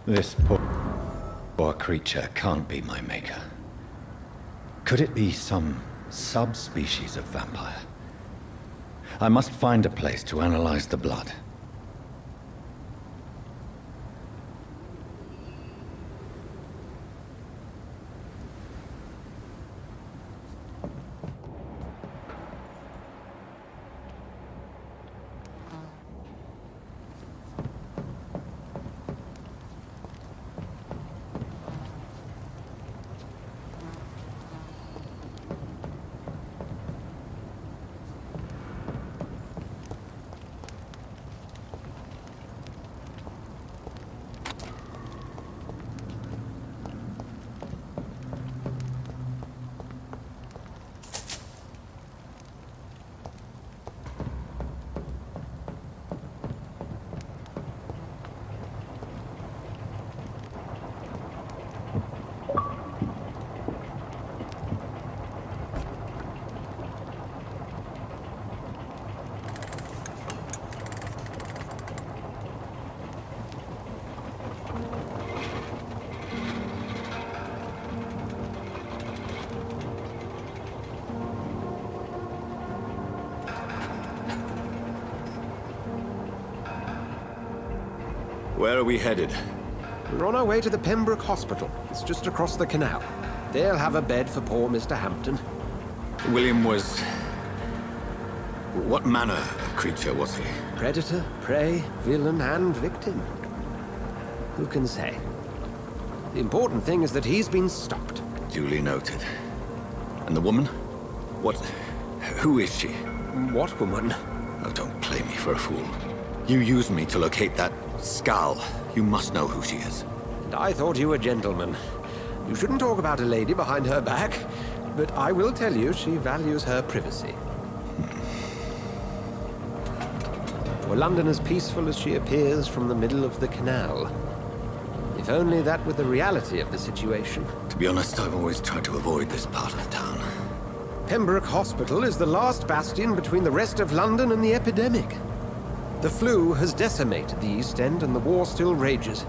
This poor creature can't be my maker. Could it be some subspecies of vampire? I must find a place to analyze the blood. Where are we headed? We're on our way to the Pembroke Hospital. It's just across the canal. They'll have a bed for poor Mr. Hampton. William was... What manner of creature was he? Predator, prey, villain, and victim. Who can say? The important thing is that he's been stopped. Duly noted. And the woman? What... Who is she? What woman? Oh, don't play me for a fool. You used me to locate that skull. You must know who she is. And I thought you a gentleman. You shouldn't talk about a lady behind her back, but I will tell you she values her privacy. Were London as peaceful as she appears from the middle of the canal? If only that were the reality of the situation. To be honest, I've always tried to avoid this part of town. Pembroke Hospital is the last bastion between the rest of London and the epidemic. The flu has decimated the East End and the war still rages.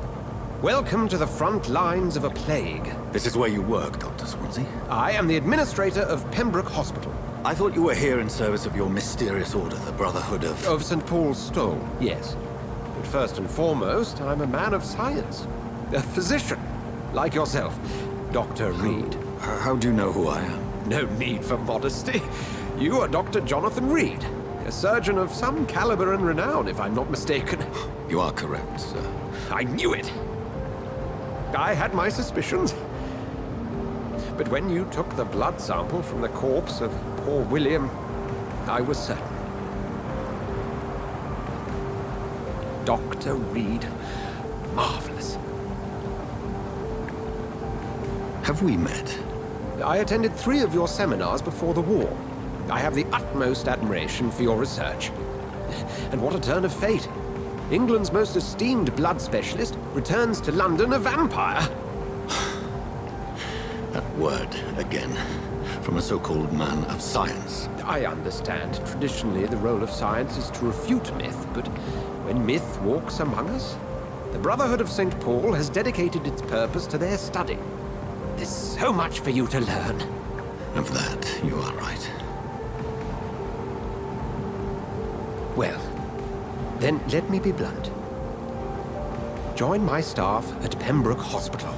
Welcome to the front lines of a plague. This is where you work, Dr. Swansea? I am the administrator of Pembroke Hospital. I thought you were here in service of your mysterious order, the Brotherhood of... Of St. Paul's Stole, yes. But first and foremost, I'm a man of science. A physician, like yourself, Dr. Reed. How do you know who I am? No need for modesty. You are Dr. Jonathan Reed. A surgeon of some caliber and renown, if I'm not mistaken. You are correct, sir. I knew it! I had my suspicions. But when you took the blood sample from the corpse of poor William, I was certain. Dr. Reed. Marvelous. Have we met? I attended 3 of your seminars before the war. I have the utmost admiration for your research. And what a turn of fate. England's most esteemed blood specialist returns to London a vampire. That word, again, from a so-called man of science. I understand. Traditionally, the role of science is to refute myth, but when myth walks among us, the Brotherhood of St. Paul has dedicated its purpose to their study. There's so much for you to learn. Of that, you are right. Well, then let me be blunt. Join my staff at Pembroke Hospital.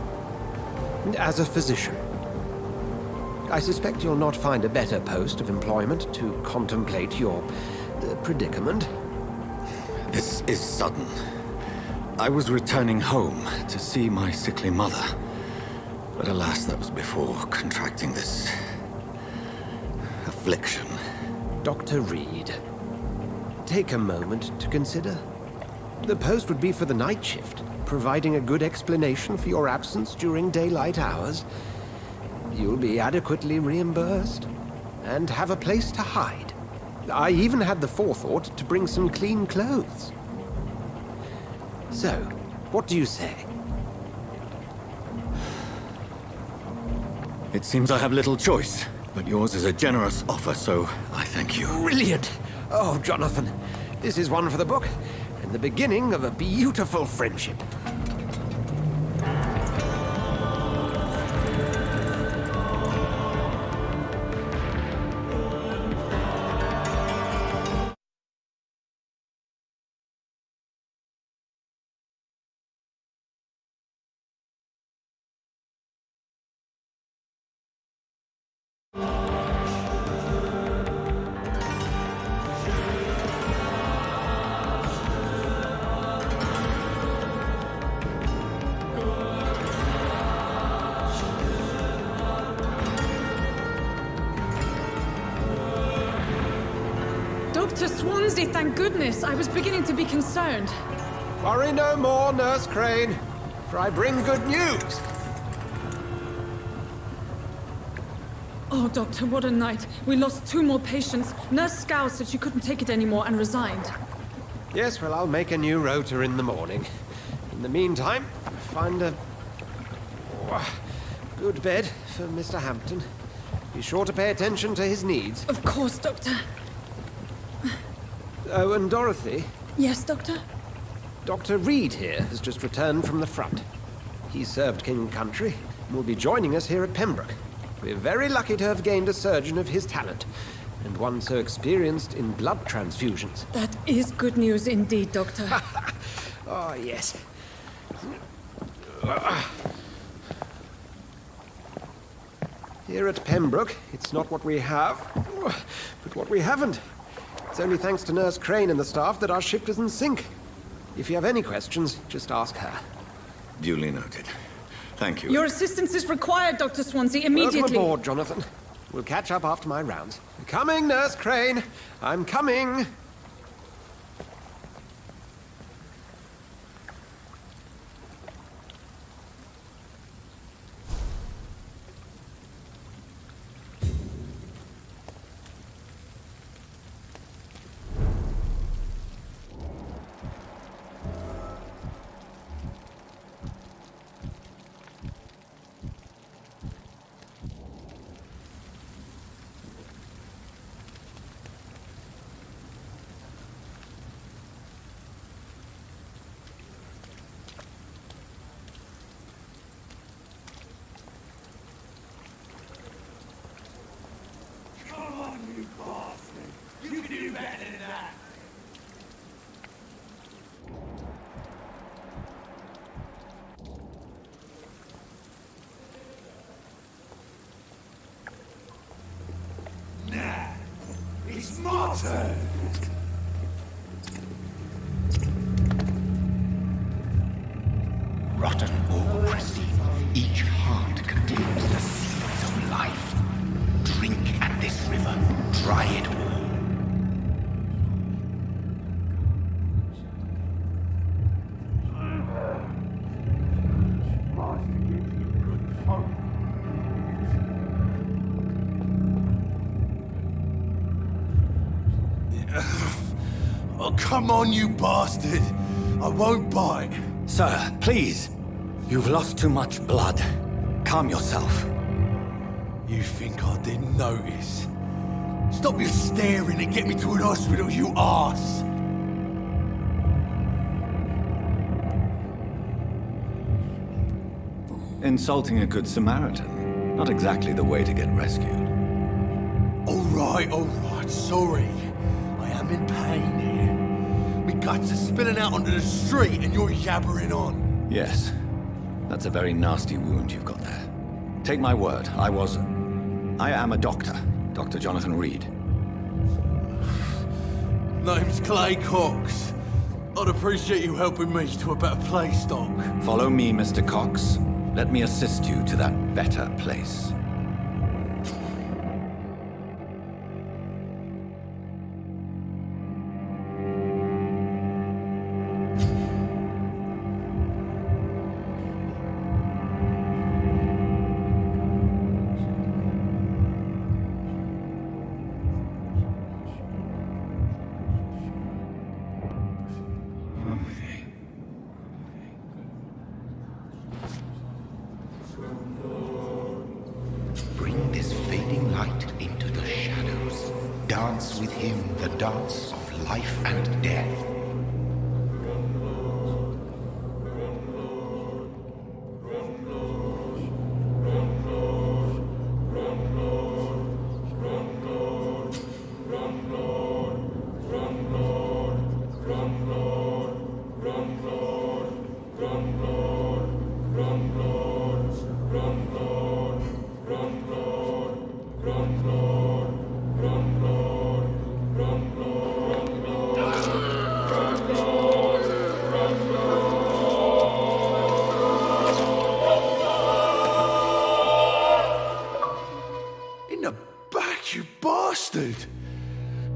As a physician. I suspect you'll not find a better post of employment to contemplate your predicament. This is sudden. I was returning home to see my sickly mother. But alas, that was before contracting this... affliction. Dr. Reed. Take a moment to consider. The post would be for the night shift, providing a good explanation for your absence during daylight hours. You'll be adequately reimbursed, and have a place to hide. I even had the forethought to bring some clean clothes. So, what do you say? It seems I have little choice, but yours is a generous offer, so I thank you. Brilliant! Oh, Jonathan, this is one for the book, and the beginning of a beautiful friendship. Dr. Swansea, thank goodness. I was beginning to be concerned. Worry no more, Nurse Crane, for I bring good news. Oh, Doctor, what a night. We lost 2 more patients. Nurse Scow said she couldn't take it anymore and resigned. Yes, well, I'll make a new rota in the morning. In the meantime, find a good bed for Mr. Hampton. Be sure to pay attention to his needs. Of course, Doctor. Oh, and Dorothy, Yes, Doctor? Dr. Reed here has just returned from the front. He served King and Country and will be joining us here at Pembroke. We're very lucky to have gained a surgeon of his talent, and one so experienced in blood transfusions. That is good news indeed, Doctor. Oh, yes. Here at Pembroke, it's not what we have, but what we haven't. It's only thanks to Nurse Crane and the staff that our ship doesn't sink. If you have any questions, just ask her. Duly noted. Thank you. Your assistance is required, Dr. Swansea, immediately. Welcome aboard, Jonathan. We'll catch up after my rounds. Coming, Nurse Crane. I'm coming. It's my turn. Rotten or pristine, each heart contains the seeds of life. Drink at this river, try it all. Oh, come on, you bastard! I won't bite. Sir, please. You've lost too much blood. Calm yourself. You think I didn't notice? Stop your staring and get me to an hospital, you arse! Insulting a good Samaritan. Not exactly the way to get rescued. All right, sorry. I am in pain here. My guts are spilling out onto the street and you're yabbering on. Yes. That's a very nasty wound you've got there. Take my word, I am a doctor. Dr. Jonathan Reed. Name's Clay Cox. I'd appreciate you helping me to a better place, Doc. Follow me, Mr. Cox. Let me assist you to that better place. Bring this fading light into the shadows. Dance with him the dance of life and death.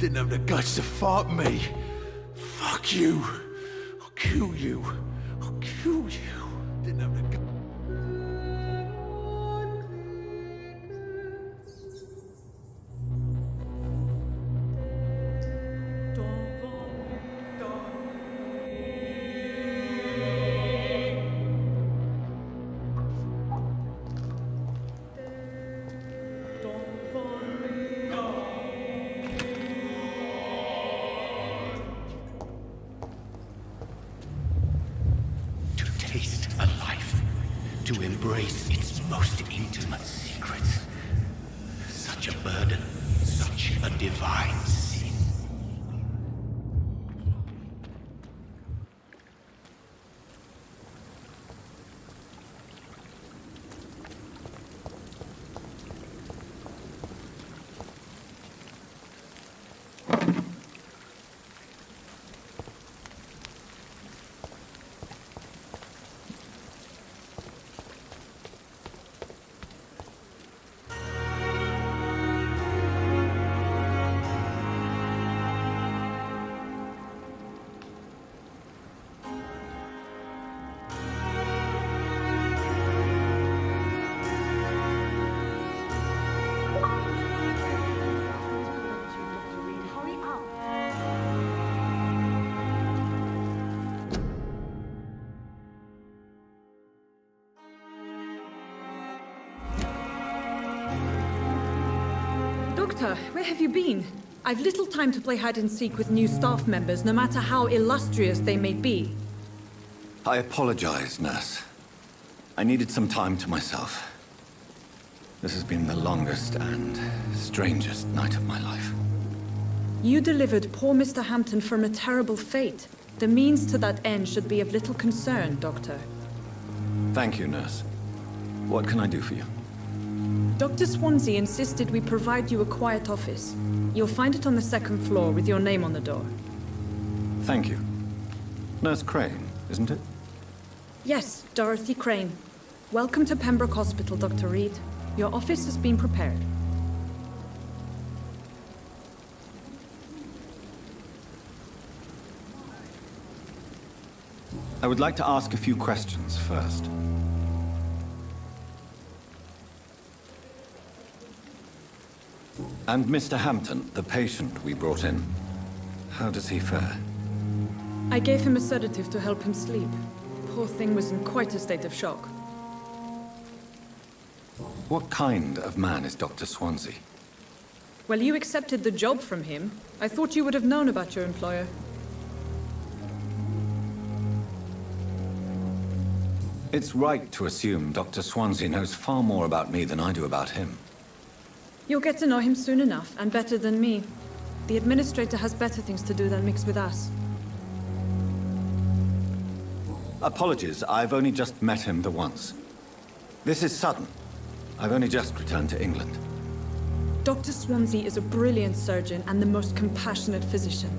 Didn't have the guts to fight me. Fuck you. I'll kill you. I'll kill you. Didn't have the guts. To taste a life, to embrace its most intimate secrets. Such a burden, such a divine sin. Doctor, where have you been? I've little time to play hide and seek with new staff members, no matter how illustrious they may be. I apologize, nurse. I needed some time to myself. This has been the longest and strangest night of my life. You delivered poor Mr. Hampton from a terrible fate. The means to that end should be of little concern, Doctor. Thank you, nurse. What can I do for you? Dr. Swansea insisted we provide you a quiet office. You'll find it on the second floor with your name on the door. Thank you. Nurse Crane, isn't it? Yes, Dorothy Crane. Welcome to Pembroke Hospital, Dr. Reed. Your office has been prepared. I would like to ask a few questions first. And Mr. Hampton, the patient we brought in, how does he fare? I gave him a sedative to help him sleep. Poor thing was in quite a state of shock. What kind of man is Dr. Swansea? Well, you accepted the job from him. I thought you would have known about your employer. It's right to assume Dr. Swansea knows far more about me than I do about him. You'll get to know him soon enough, and better than me. The administrator has better things to do than mix with us. Apologies, I've only just met him the once. This is sudden. I've only just returned to England. Dr. Swansea is a brilliant surgeon and the most compassionate physician.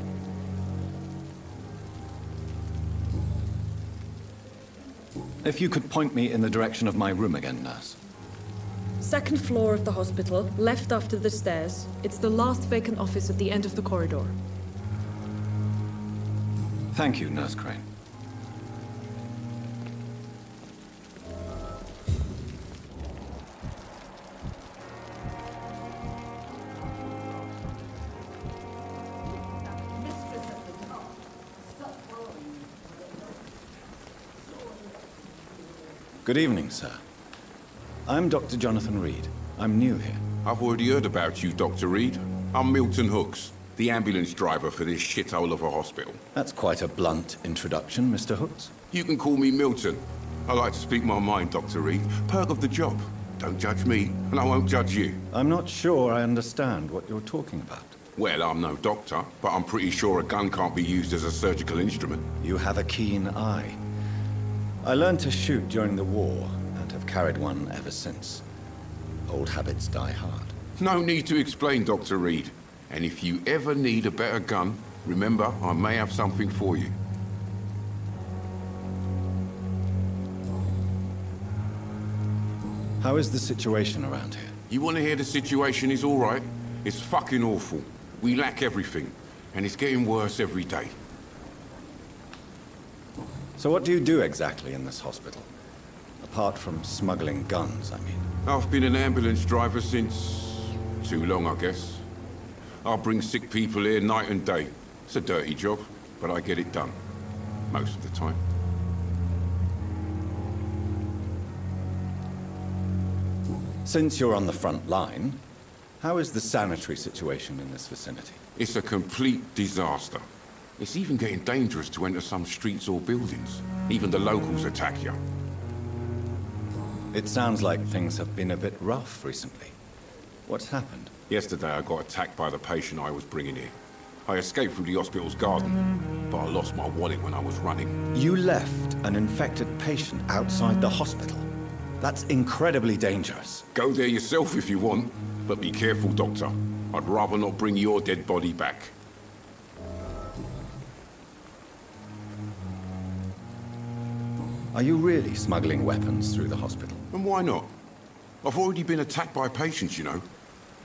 If you could point me in the direction of my room again, nurse. Second floor of the hospital, left after the stairs. It's the last vacant office at the end of the corridor. Thank you, Nurse Crane. Good evening, sir. I'm Dr. Jonathan Reed. I'm new here. I've already heard about you, Dr. Reed. I'm Milton Hooks, the ambulance driver for this shithole of a hospital. That's quite a blunt introduction, Mr. Hooks. You can call me Milton. I like to speak my mind, Dr. Reed. Perk of the job. Don't judge me, and I won't judge you. I'm not sure I understand what you're talking about. Well, I'm no doctor, but I'm pretty sure a gun can't be used as a surgical instrument. You have a keen eye. I learned to shoot during the war, and have carried one ever since. Old habits die hard. No need to explain, Dr. Reed. And if you ever need a better gun, remember, I may have something for you. How is the situation around here? You want to hear the situation is all right? It's fucking awful. We lack everything, and it's getting worse every day. So what do you do exactly in this hospital? Apart from smuggling guns, I mean. I've been an ambulance driver since... too long, I guess. I bring sick people here night and day. It's a dirty job, but I get it done. Most of the time. Since you're on the front line, how is the sanitary situation in this vicinity? It's a complete disaster. It's even getting dangerous to enter some streets or buildings. Even the locals attack you. It sounds like things have been a bit rough recently. What's happened? Yesterday I got attacked by the patient I was bringing here. I escaped through the hospital's garden, but I lost my wallet when I was running. You left an infected patient outside the hospital? That's incredibly dangerous. Go there yourself if you want, but be careful, Doctor. I'd rather not bring your dead body back. Are you really smuggling weapons through the hospital? And why not? I've already been attacked by patients, you know.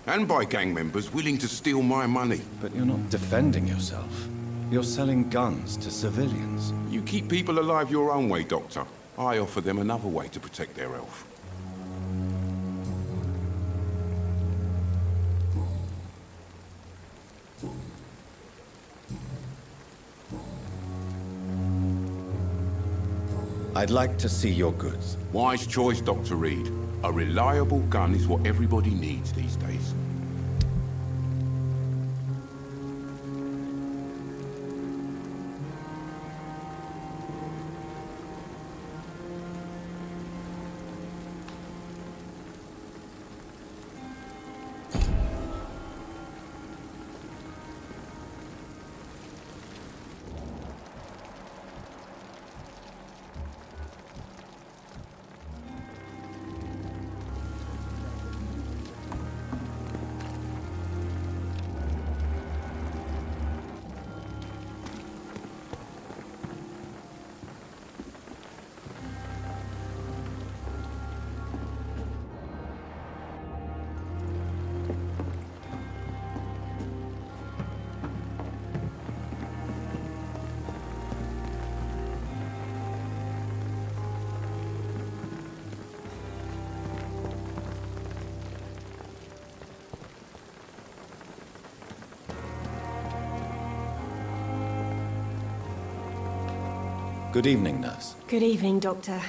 And by gang members willing to steal my money. But you're not defending yourself. You're selling guns to civilians. You keep people alive your own way, Doctor. I offer them another way to protect their health. I'd like to see your goods. Wise choice, Dr. Reed. A reliable gun is what everybody needs these days. Good evening, nurse. Good evening, Doctor.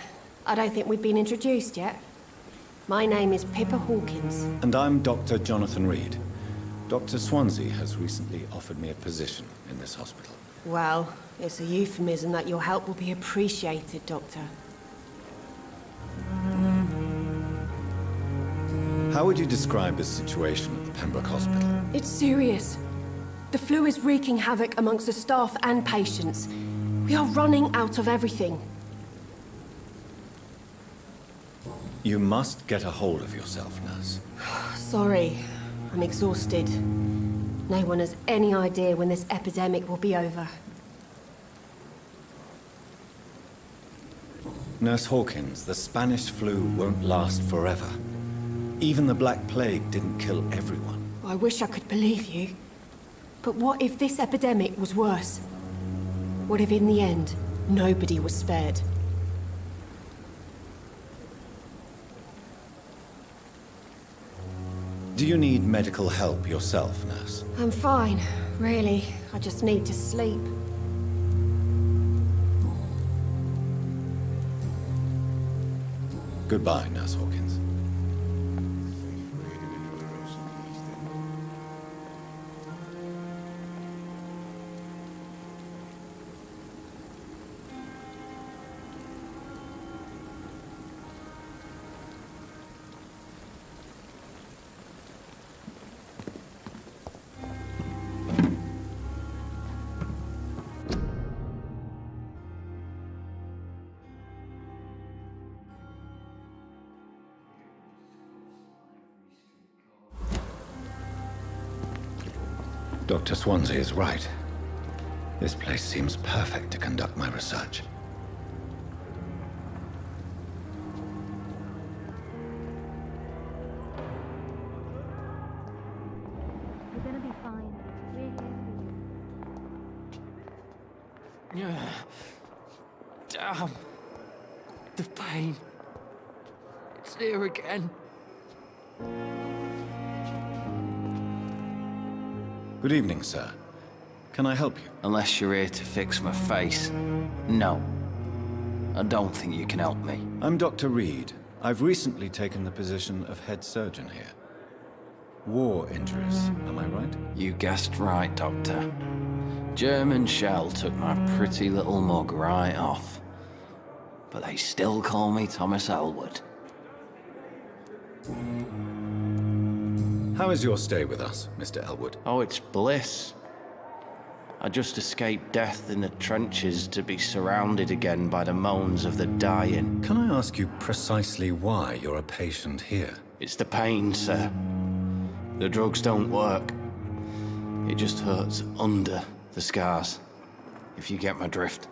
I don't think we've been introduced yet. My name is Pippa Hawkins. And I'm Dr. Jonathan Reed. Dr. Swansea has recently offered me a position in this hospital. Well, it's a euphemism that your help will be appreciated, Doctor. How would you describe the situation at the Pembroke Hospital? It's serious. The flu is wreaking havoc amongst the staff and patients. We are running out of everything. You must get a hold of yourself, nurse. Sorry, I'm exhausted. No one has any idea when this epidemic will be over. Nurse Hawkins, the Spanish flu won't last forever. Even the Black Plague didn't kill everyone. I wish I could believe you. But what if this epidemic was worse? What if in the end, nobody was spared? Do you need medical help yourself, nurse? I'm fine, really. I just need to sleep. Goodbye, Nurse Hawkins. Dr. Swansea is right. This place seems perfect to conduct my research. You're gonna be fine. Damn. The pain. It's here again. Good evening, sir. Can I help you? Unless you're here to fix my face. No. I don't think you can help me. I'm Dr. Reed. I've recently taken the position of head surgeon here. War injuries, am I right? You guessed right, Doctor. German shell took my pretty little mug right off. But they still call me Thomas Elwood. How is your stay with us, Mr. Elwood? Oh, it's bliss. I just escaped death in the trenches to be surrounded again by the moans of the dying. Can I ask you precisely why you're a patient here? It's the pain, sir. The drugs don't work. It just hurts under the scars, if you get my drift.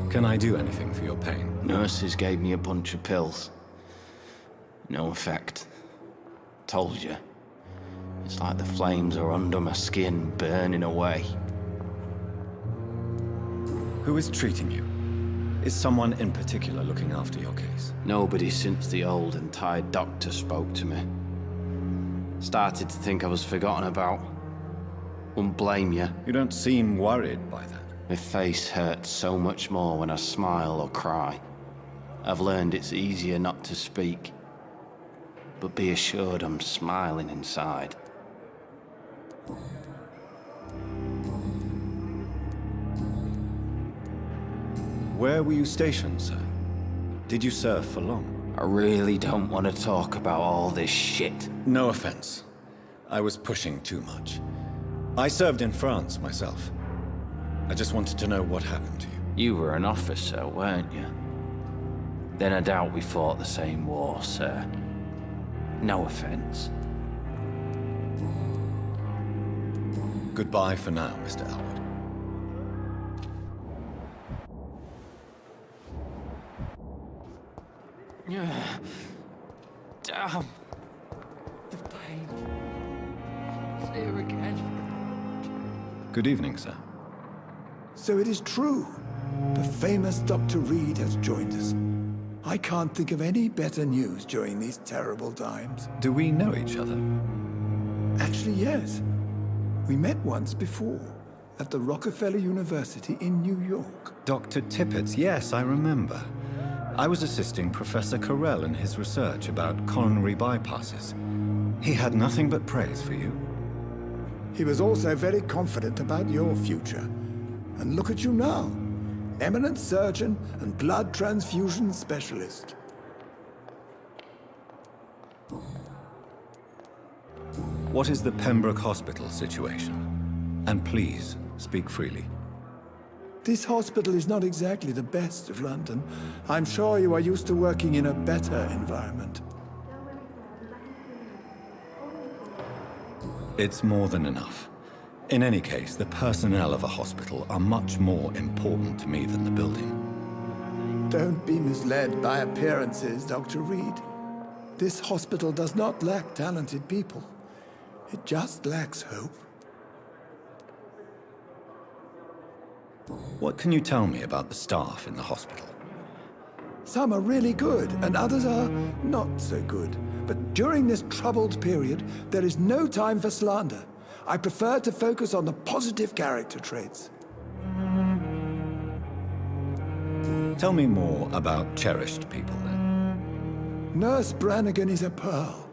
Can I do anything for your pain? Nurses gave me a bunch of pills. No effect. Told you. It's like the flames are under my skin, burning away. Who is treating you? Is someone in particular looking after your case? Nobody since the old and tired doctor spoke to me. Started to think I was forgotten about. Wouldn't blame you. You don't seem worried by that. My face hurts so much more when I smile or cry. I've learned it's easier not to speak. But be assured I'm smiling inside. Where were you stationed, sir? Did you serve for long? I really don't want to talk about all this shit. No offense. I was pushing too much. I served in France myself. I just wanted to know what happened to you. You were an officer, weren't you? Then I doubt we fought the same war, sir. No offense. Goodbye for now, Mr. Elwood. Damn. The pain. It's here again. Good evening, sir. So it is true. The famous Dr. Reed has joined us. I can't think of any better news during these terrible times. Do we know each other? Actually, yes. We met once before, at the Rockefeller University in New York. Dr. Tippett, yes, I remember. I was assisting Professor Carell in his research about coronary bypasses. He had nothing but praise for you. He was also very confident about your future. And look at you now. Eminent surgeon and blood transfusion specialist. What is the Pembroke Hospital situation? And please, speak freely. This hospital is not exactly the best of London. I'm sure you are used to working in a better environment. It's more than enough. In any case, the personnel of a hospital are much more important to me than the building. Don't be misled by appearances, Dr. Reed. This hospital does not lack talented people. It just lacks hope. What can you tell me about the staff in the hospital? Some are really good, and others are not so good. But during this troubled period, there is no time for slander. I prefer to focus on the positive character traits. Tell me more about cherished people, then. Nurse Brannigan is a pearl.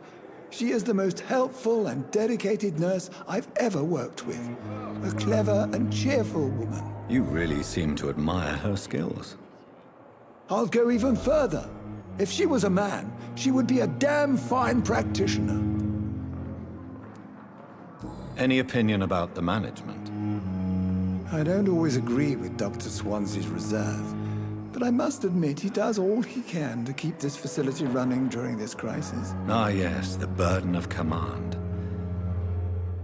She is the most helpful and dedicated nurse I've ever worked with. A clever and cheerful woman. You really seem to admire her skills. I'll go even further. If she was a man, she would be a damn fine practitioner. Any opinion about the management? I don't always agree with Dr. Swansea's reserve, but I must admit he does all he can to keep this facility running during this crisis. Ah, yes, the burden of command.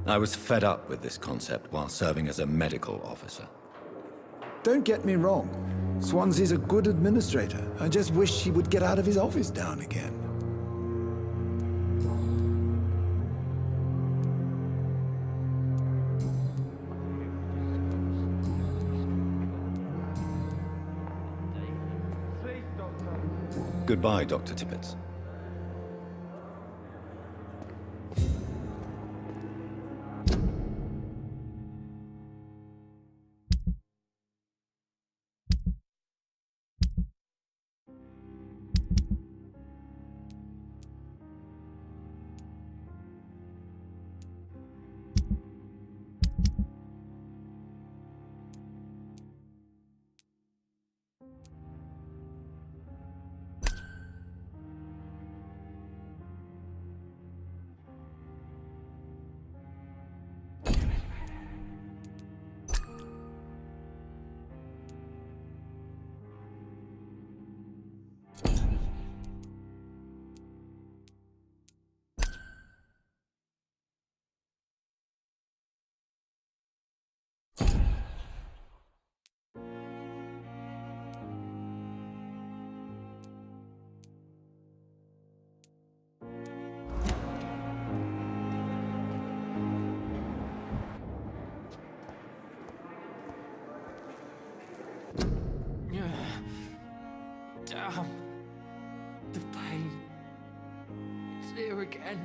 I was fed up with this concept while serving as a medical officer. Don't get me wrong. Swansea's a good administrator. I just wish he would get out of his office down again. Goodbye, Dr. Tibbets. Damn. The pain. It's here again.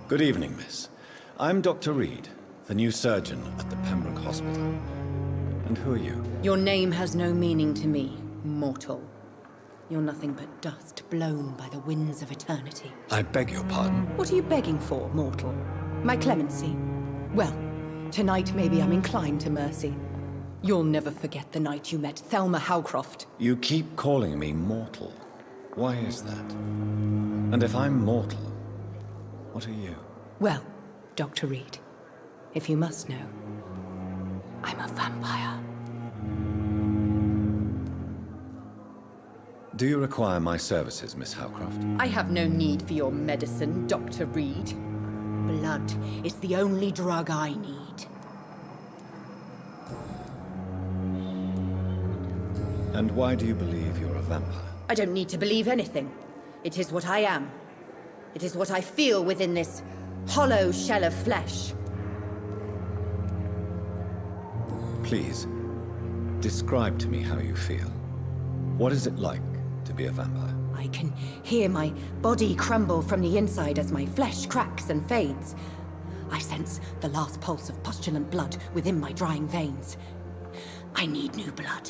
Good evening, miss. I'm Dr. Reed, the new surgeon at the Pembroke Hospital. And who are you? Your name has no meaning to me, mortal. You're nothing but dust blown by the winds of eternity. I beg your pardon. What are you begging for, mortal? My clemency? Well, tonight maybe I'm inclined to mercy. You'll never forget the night you met Thelma Howcroft. You keep calling me mortal. Why is that? And if I'm mortal, what are you? Well, Dr. Reed, if you must know, I'm a vampire. Do you require my services, Miss Howcroft? I have no need for your medicine, Dr. Reed. Blood is the only drug I need. And why do you believe you're a vampire? I don't need to believe anything. It is what I am. It is what I feel within this hollow shell of flesh. Please, describe to me how you feel. What is it like to be a vampire? I can hear my body crumble from the inside as my flesh cracks and fades. I sense the last pulse of postulant blood within my drying veins. I need new blood.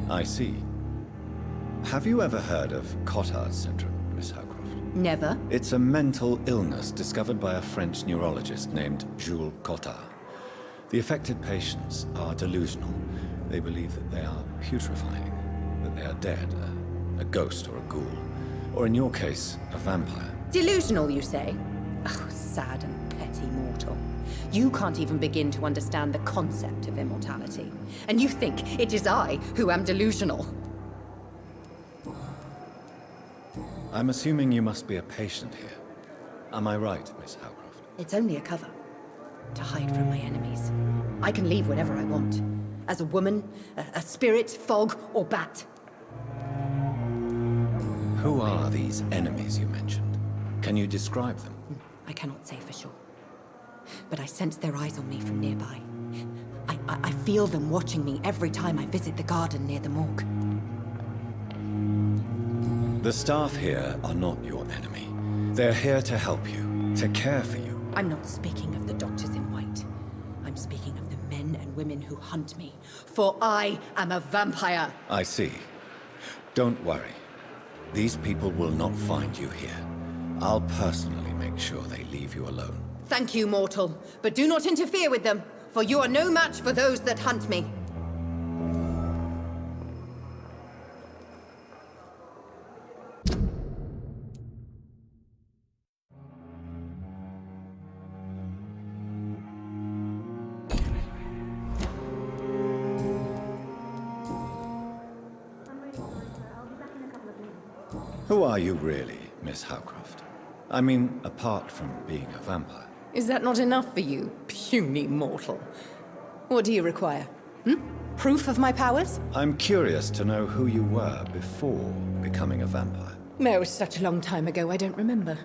I see. Have you ever heard of Cotard's syndrome, Miss Howcroft? Never. It's a mental illness discovered by a French neurologist named Jules Cotard. The affected patients are delusional. They believe that they are putrefying, that they are dead, a ghost or a ghoul, or in your case, a vampire. Delusional, you say? Oh, sad and petty mortal. You can't even begin to understand the concept of immortality. And you think it is I who am delusional. I'm assuming you must be a patient here. Am I right, Miss Howcroft? It's only a cover. To hide from my enemies. I can leave whenever I want. As a woman, a spirit, fog, or bat. Who are these enemies you mentioned? Can you describe them? I cannot say for sure. But I sense their eyes on me from nearby. I feel them watching me every time I visit the garden near the morgue. The staff here are not your enemy. They're here to help you, to care for you. I'm not speaking of the doctors in white. I'm speaking of the men and women who hunt me. For I am a vampire. I see. Don't worry. These people will not find you here. I'll personally make sure they leave you alone. Thank you, mortal. But do not interfere with them, for you are no match for those that hunt me. Who are you really, Miss Howcroft? I mean, apart from being a vampire. Is that not enough for you, puny mortal? What do you require? Proof of my powers? I'm curious to know who you were before becoming a vampire. It was such a long time ago, I don't remember.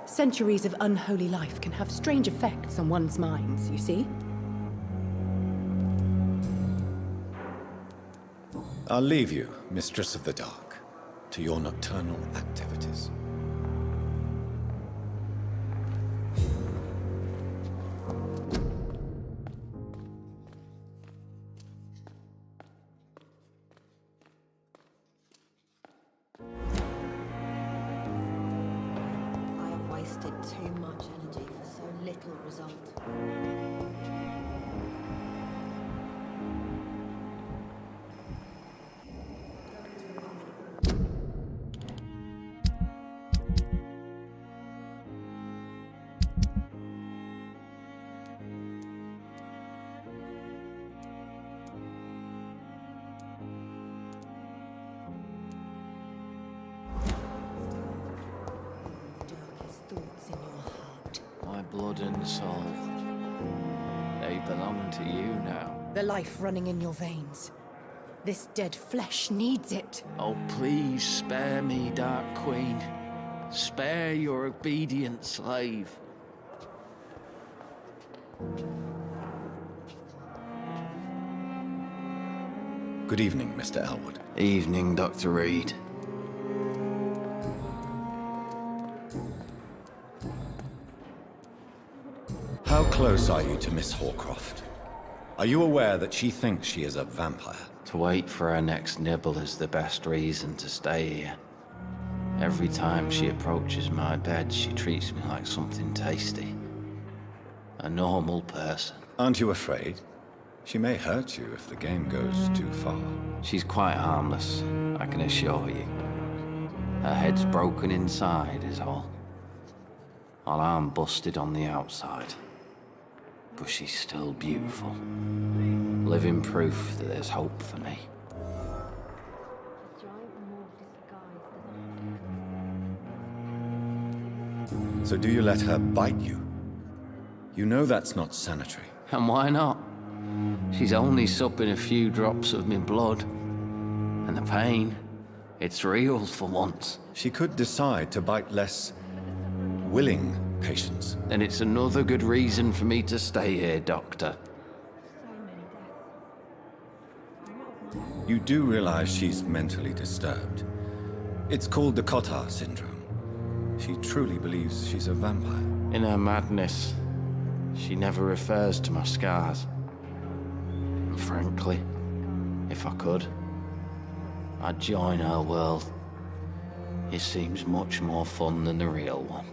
Centuries of unholy life can have strange effects on one's minds, you see? I'll leave you, Mistress of the Dark, to your nocturnal activities. I have wasted too much energy for so little result. Thoughts in your heart. My blood and soul, they belong to you now. The life running in your veins. This dead flesh needs it. Oh, please spare me, Dark Queen. Spare your obedient slave. Good evening, Mr. Elwood. Evening, Dr. Reed. How close are you to Miss Hawcroft? Are you aware that she thinks she is a vampire? To wait for her next nibble is the best reason to stay here. Every time she approaches my bed, she treats me like something tasty. A normal person. Aren't you afraid? She may hurt you if the game goes too far. She's quite harmless, I can assure you. Her head's broken inside is all. While I'm busted on the outside. But she's still beautiful. Living proof that there's hope for me. So do you let her bite you? You know that's not sanitary. And why not? She's only supping a few drops of my blood. And the pain, it's real for once. She could decide to bite less willing patients. Then it's another good reason for me to stay here, Doctor. You do realize she's mentally disturbed. It's called the Cotard syndrome. She truly believes she's a vampire. In her madness, she never refers to my scars. And frankly, if I could, I'd join her world. It seems much more fun than the real one.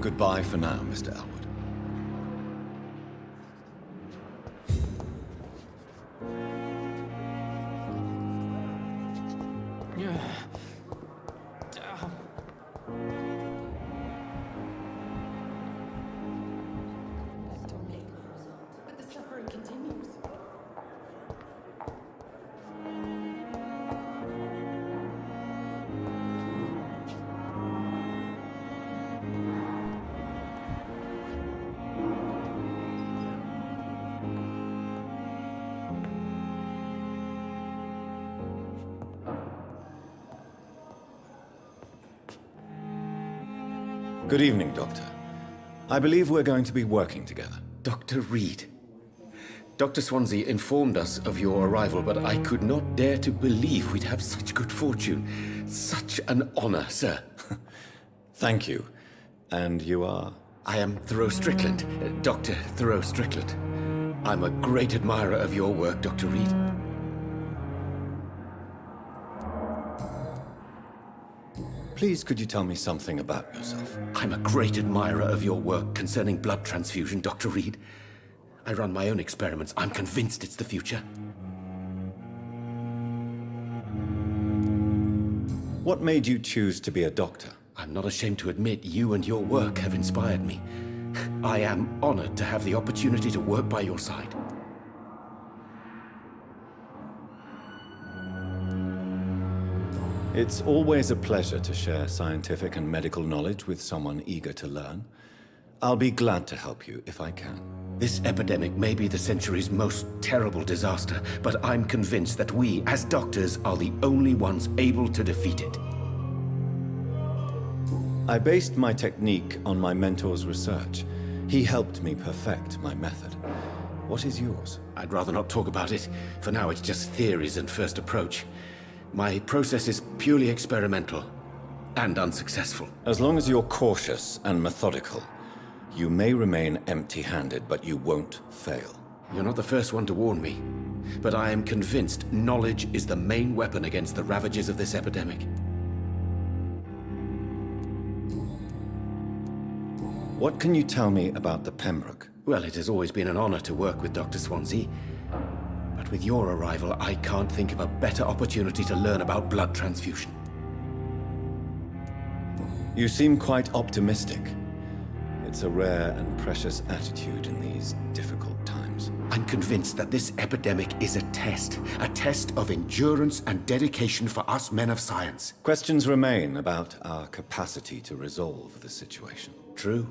Goodbye for now, Mr. Elwood. But the suffering continues. Good evening, Doctor. I believe we're going to be working together. Dr. Reed. Dr. Swansea informed us of your arrival, but I could not dare to believe we'd have such good fortune. Such an honor, sir. Thank you. And you are? I am Thoreau Strickland, Dr. Thoreau Strickland. I'm a great admirer of your work, Dr. Reed. Please, could you tell me something about yourself? I'm a great admirer of your work concerning blood transfusion, Dr. Reed. I run my own experiments. I'm convinced it's the future. What made you choose to be a doctor? I'm not ashamed to admit you and your work have inspired me. I am honored to have the opportunity to work by your side. It's always a pleasure to share scientific and medical knowledge with someone eager to learn. I'll be glad to help you if I can. This epidemic may be the century's most terrible disaster, but I'm convinced that we, as doctors, are the only ones able to defeat it. I based my technique on my mentor's research. He helped me perfect my method. What is yours? I'd rather not talk about it. For now, it's just theories and first approach. My process is purely experimental and unsuccessful. As long as you're cautious and methodical, you may remain empty-handed, but you won't fail. You're not the first one to warn me, but I am convinced knowledge is the main weapon against the ravages of this epidemic. What can you tell me about the Pembroke? Well, it has always been an honor to work with Dr. Swansea. But with your arrival, I can't think of a better opportunity to learn about blood transfusion. You seem quite optimistic. It's a rare and precious attitude in these difficult times. I'm convinced that this epidemic is a test of endurance and dedication for us men of science. Questions remain about our capacity to resolve the situation. True.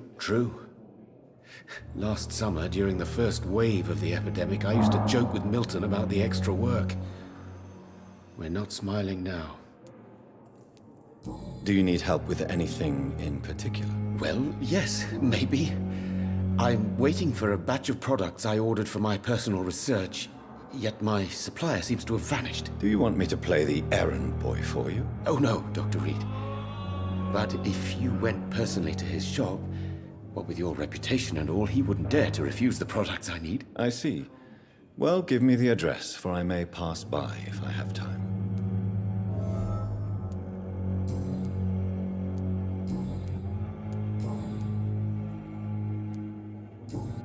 Last summer, during the first wave of the epidemic, I used to joke with Milton about the extra work. We're not smiling now. Do you need help with anything in particular? Well, yes, maybe. I'm waiting for a batch of products I ordered for my personal research, yet my supplier seems to have vanished. Do you want me to play the errand boy for you? Oh no, Dr. Reed. But if you went personally to his shop, what with your reputation and all, he wouldn't dare to refuse the products I need. I see. Well, give me the address, for I may pass by if I have time.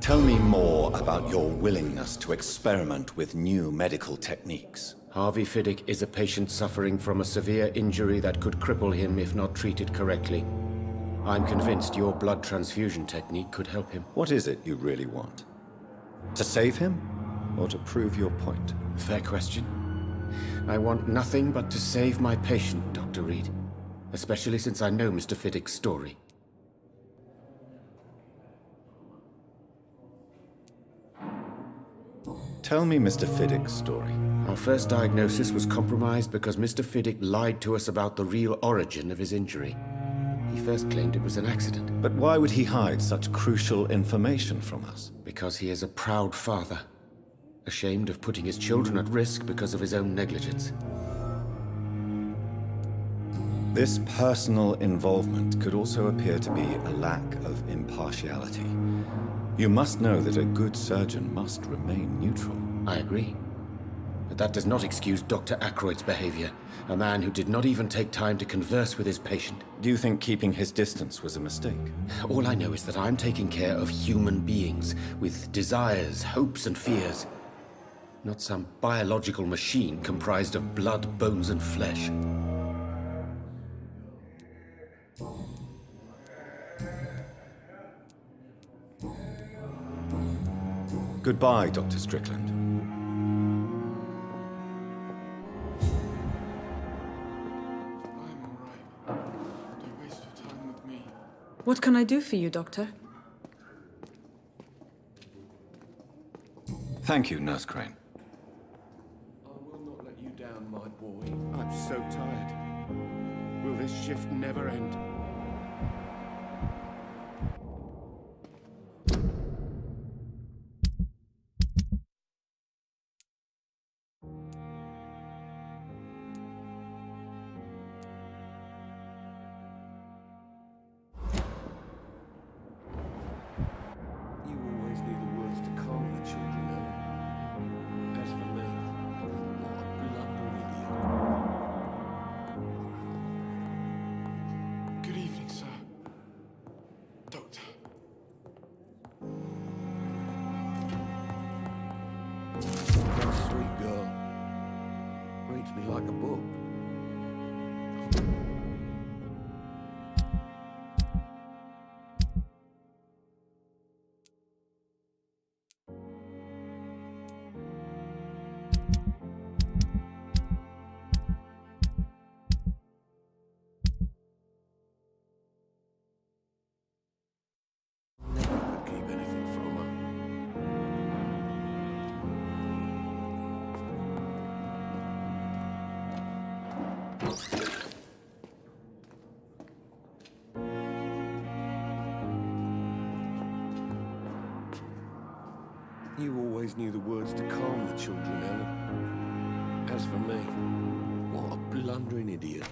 Tell me more about your willingness to experiment with new medical techniques. Harvey Fiddick is a patient suffering from a severe injury that could cripple him if not treated correctly. I'm convinced your blood transfusion technique could help him. What is it you really want? To save him, or to prove your point? Fair question. I want nothing but to save my patient, Dr. Reed. Especially since I know Mr. Fiddick's story. Tell me Mr. Fiddick's story. Our first diagnosis was compromised because Mr. Fiddick lied to us about the real origin of his injury. He first claimed it was an accident. But why would he hide such crucial information from us? Because he is a proud father, ashamed of putting his children at risk because of his own negligence. This personal involvement could also appear to be a lack of impartiality. You must know that a good surgeon must remain neutral. I agree. But that does not excuse Dr. Ackroyd's behavior, a man who did not even take time to converse with his patient. Do you think keeping his distance was a mistake? All I know is that I'm taking care of human beings with desires, hopes, and fears. Not some biological machine comprised of blood, bones, and flesh. Goodbye, Dr. Strickland. What can I do for you, Doctor? Thank you, Nurse Crane. I will not let you down, my boy. I'm so tired. Will this shift never end? Sweet girl. Reads me like a book. You always knew the words to calm the children, Ellen. As for me, what a blundering idiot.